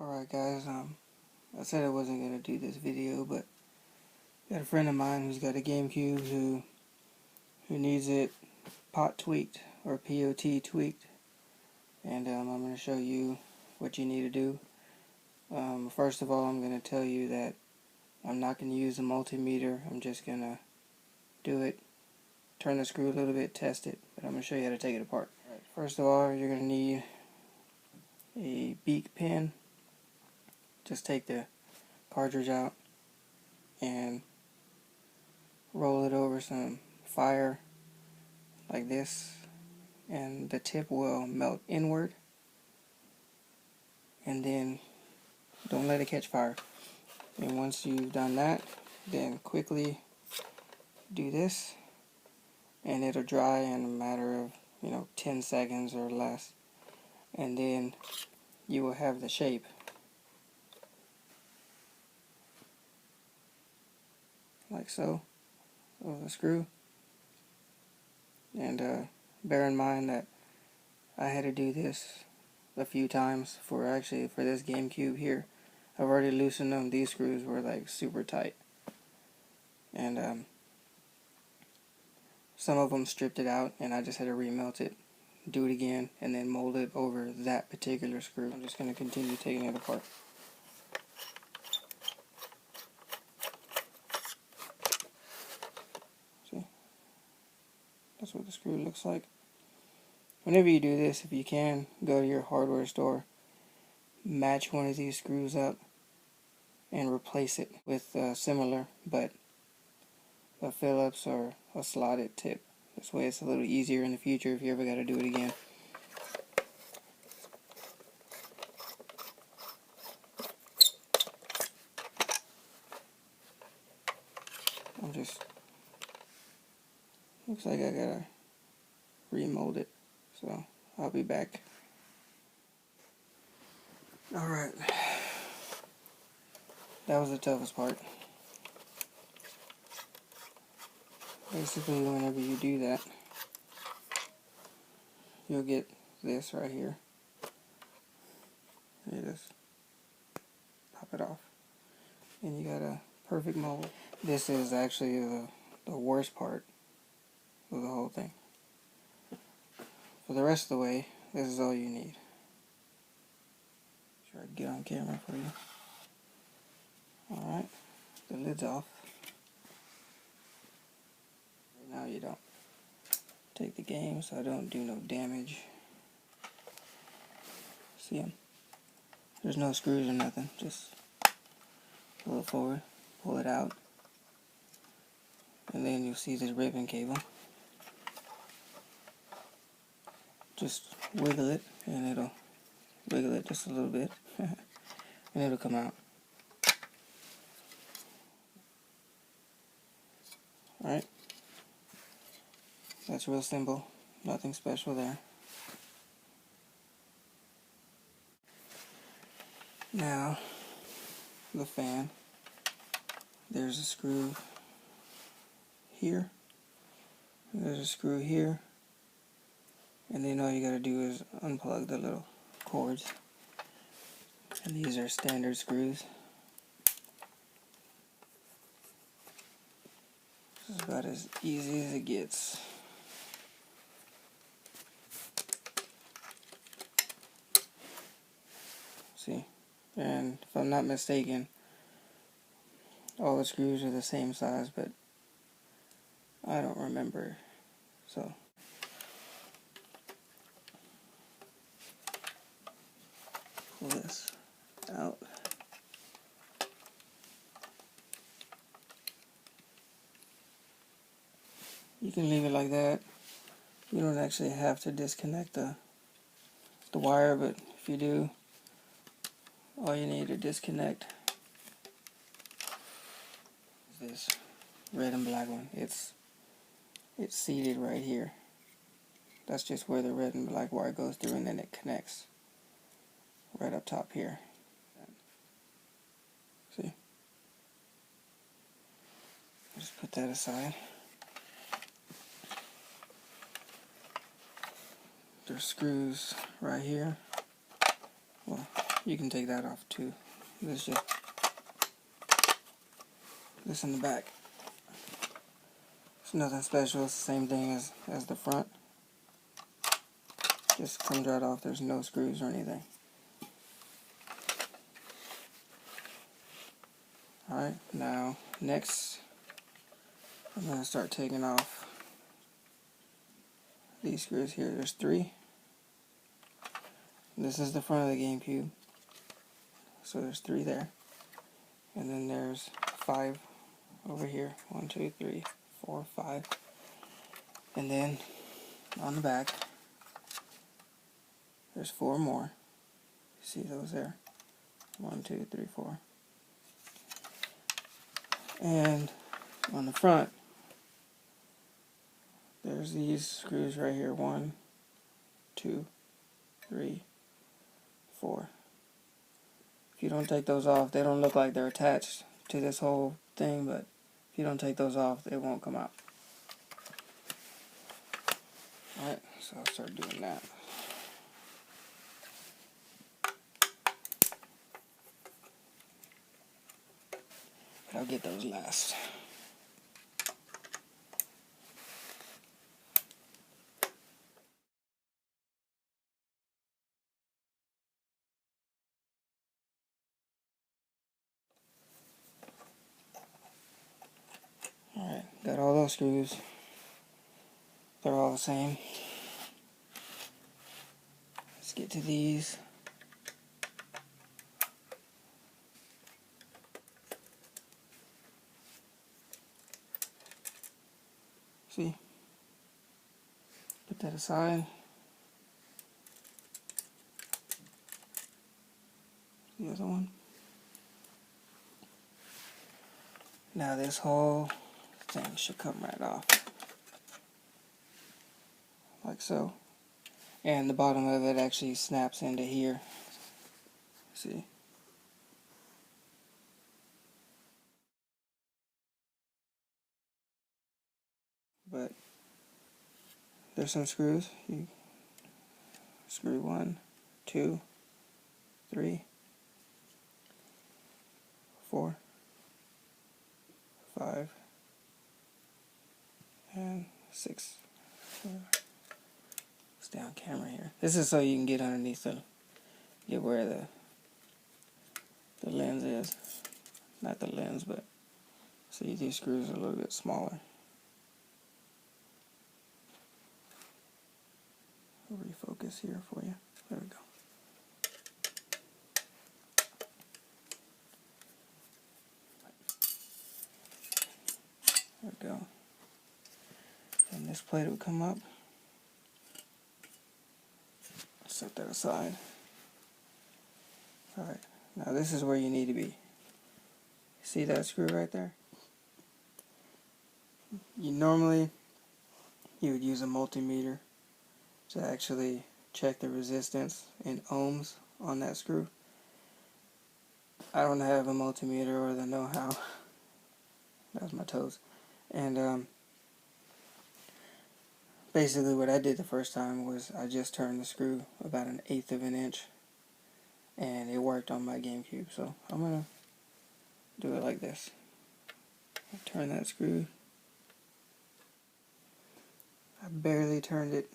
Alright guys, I said I wasn't going to do this video, but I got a friend of mine who's got a GameCube who needs it pot tweaked, or POT tweaked, and I'm going to show you what you need to do. First of all, I'm going to tell you that I'm not going to use a multimeter. I'm just going to do it, turn the screw a little bit, test it, but I'm going to show you how to take it apart. Right, first of all, you're going to need a beak pin. Just take the cartridge out and roll it over some fire like this, and the tip will melt inward, and then don't let it catch fire. And once you've done that, then quickly do this and it'll dry in a matter of 10 seconds or less, and then you will have the shape like so of the screw. And bear in mind that I had to do this a few times for this GameCube here. I've already loosened them. These screws were like super tight, and some of them stripped it out, and I just had to remelt it, do it again, and then mold it over that particular screw. I'm just going to continue taking it apart. See? That's what the screw looks like. Whenever you do this, if you can, go to your hardware store, match one of these screws up, and replace it with similar, but a Phillips or a slotted tip. This way it's a little easier in the future if you ever got to do it again. Looks like I gotta remold it, so I'll be back. Alright, that was the toughest part. Basically, whenever you do that, you'll get this right here. You just pop it off, and you got a perfect mold. This is actually the worst part of the whole thing. For the rest of the way, this is all you need. Try to get on camera for you. Alright, the lid's off. Right now you don't take the game, so I don't do no damage. See them? There's no screws or nothing. Just pull it forward, pull it out, and then you'll see this ribbon cable. Just wiggle it, and it'll wiggle it just a little bit, and it'll come out. Alright, that's real simple, nothing special there. Now, the fan, there's a screw here, there's a screw here, and then all you gotta do is unplug the little cords, and these are standard screws. This is about as easy as it gets. See, and if I'm not mistaken, all the screws are the same size, but I don't remember, so pull this out. You can leave it like that. You don't actually have to disconnect the wire, but if you do, all you need to disconnect is this red and black one. It's seated right here. That's just where the red and black wire goes through, and then it connects right up top here. See? Just put that aside. There's screws right here. Well, you can take that off too. This in the back. It's nothing special. It's the same thing as the front. Just comes right off. There's no screws or anything. Alright, now next I'm going to start taking off these screws here. There's 3. This is the front of the GameCube. So there's 3 there. And then there's 5 over here. 1, 2, 3, 4, 5. And then on the back there's 4 more. You see those there? 1, 2, 3, 4. And on the front there's these screws right here. 1, 2, 3, 4. If you don't take those off, they don't look like they're attached to this whole thing, but if you don't take those off, it won't come out. Alright, so I'll start doing that. But I'll get those last. Alright, got all those screws. They're all the same. Let's get to these. See? Put that aside. The other one. Now this whole thing should come right off. Like so. And the bottom of it actually snaps into here. See? But there's some screws. You screw 1, 2, 3, 4, 5, and 6. Stay on camera here. This is so you can get underneath get where the lens is. Not the lens, but see, these screws are a little bit smaller. I'll refocus here for you. There we go. There we go. And this plate will come up. Set that aside. Alright, now this is where you need to be. See that screw right there? Normally you would use a multimeter to actually check the resistance in ohms on that screw. I don't have a multimeter or the know-how. That was my toes. And basically what I did the first time was I just turned the screw about 1/8 of an inch, and it worked on my GameCube. So I'm gonna do it like this. Turn that screw. I barely turned it,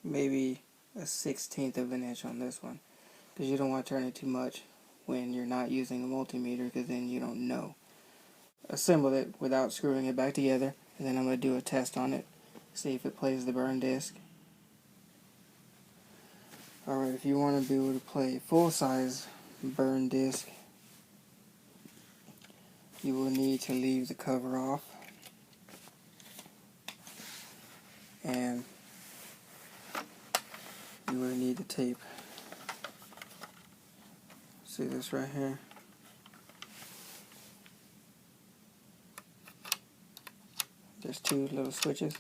maybe 1/16 of an inch on this one, because you don't want to turn it too much when you're not using a multimeter, because then you don't know. Assemble it without screwing it back together, and then I'm going to do a test on it, see if it plays the burn disc. Alright, if you want to be able to play full-size burn disc, you will need to leave the cover off, and you will need the tape. See this right here? There's 2 little switches.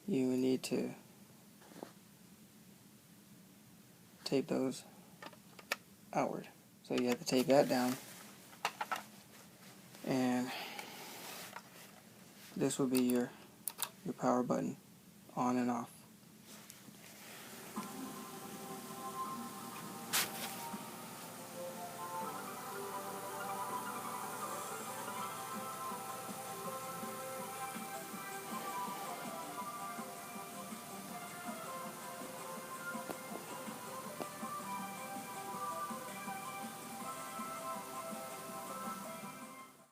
You will need to tape those outward. So you have to tape that down, and this will be your power button, on and off.